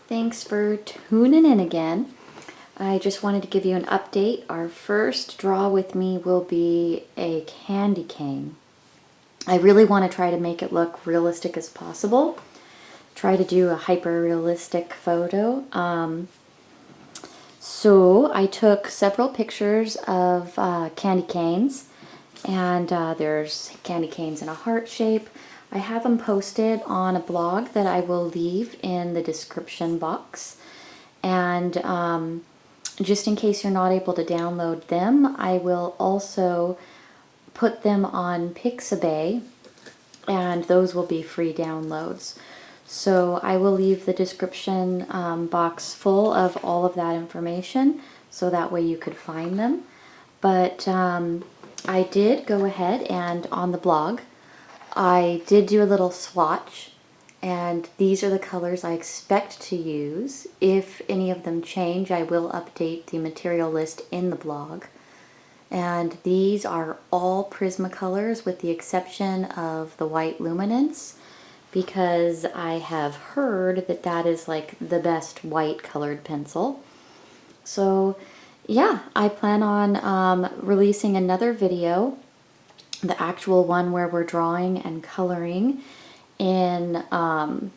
Thanks for tuning in again. I just wanted to give you an update. Our first draw with me will be a candy cane. I really want to try to make it look realistic as possible. Try to do a hyper-realistic photo. So I took several pictures of candy canes, and there's candy canes in a heart shape. I have them posted on a blog that I will leave in the description box. And just in case you're not able to download them, I will also put them on Pixabay, and those will be free downloads. So I will leave the description box full of all of that information, so that way you could find them. But I did go ahead and on the blog, I did do a little swatch, and these are the colors I expect to use. If any of them change, I will update the material list in the blog. And these are all Prismacolors with the exception of the white Luminance, because I have heard that that is like the best white colored pencil. So yeah, I plan on releasing another video, the actual one where we're drawing and coloring, in 1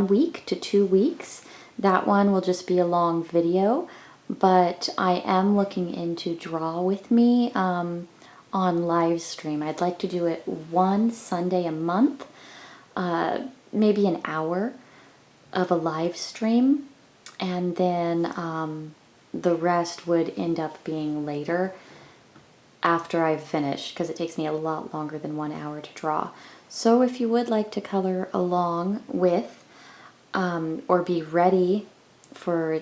week to 2 weeks. That one will just be a long video, but I am looking into Draw With Me on live stream. I'd like to do it one Sunday a month, maybe an hour of a live stream, and then the rest would end up being later after I've finished, because it takes me a lot longer than 1 hour to draw. So if you would like to color along with or be ready for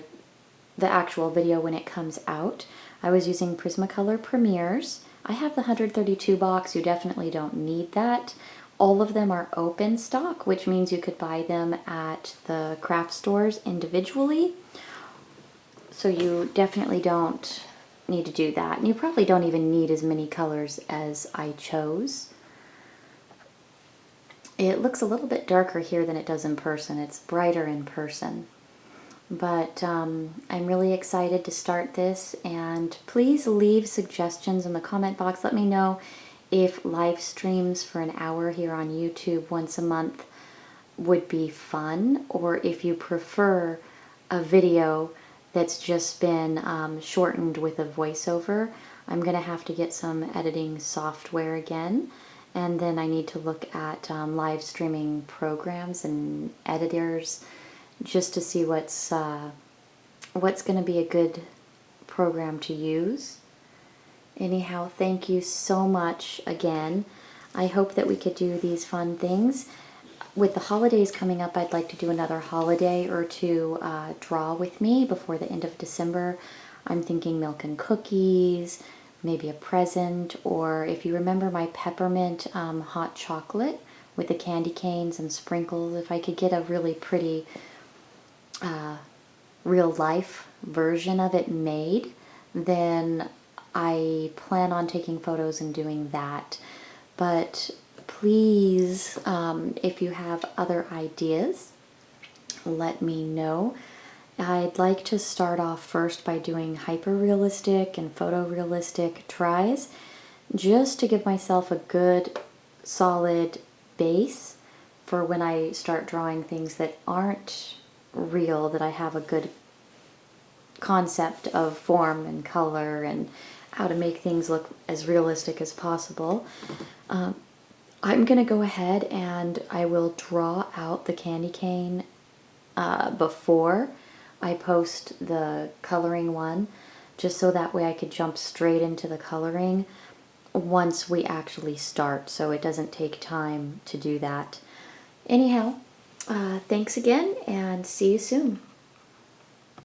the actual video when it comes out, I was using Prismacolor Premieres. I have the 132 box. You definitely don't need that. All of them are open stock, which means you could buy them at the craft stores individually. So you definitely don't need to do that. And you probably don't even need as many colors as I chose. It looks a little bit darker here than it does in person. It's brighter in person. But I'm really excited to start this, and please leave suggestions in the comment box. Let me know if live streams for an hour here on YouTube once a month would be fun, or if you prefer a video that's just been shortened with a voiceover. I'm going to have to get some editing software again, and then I need to look at live streaming programs and editors just to see what's going to be a good program to use. Anyhow, thank you so much again. I hope that we could do these fun things. With the holidays coming up, I'd like to do another holiday or two draw with me before the end of December. I'm thinking milk and cookies, maybe a present, or if you remember my peppermint hot chocolate with the candy canes and sprinkles, if I could get a really pretty real life version of it made, then I plan on taking photos and doing that. But please, if you have other ideas, let me know. I'd like to start off first by doing hyper-realistic and photorealistic tries, just to give myself a good, solid base for when I start drawing things that aren't real, that I have a good concept of form and color and how to make things look as realistic as possible. I'm going to go ahead and I will draw out the candy cane before I post the coloring one, just so that way I could jump straight into the coloring once we actually start, so it doesn't take time to do that. Anyhow, thanks again, and see you soon.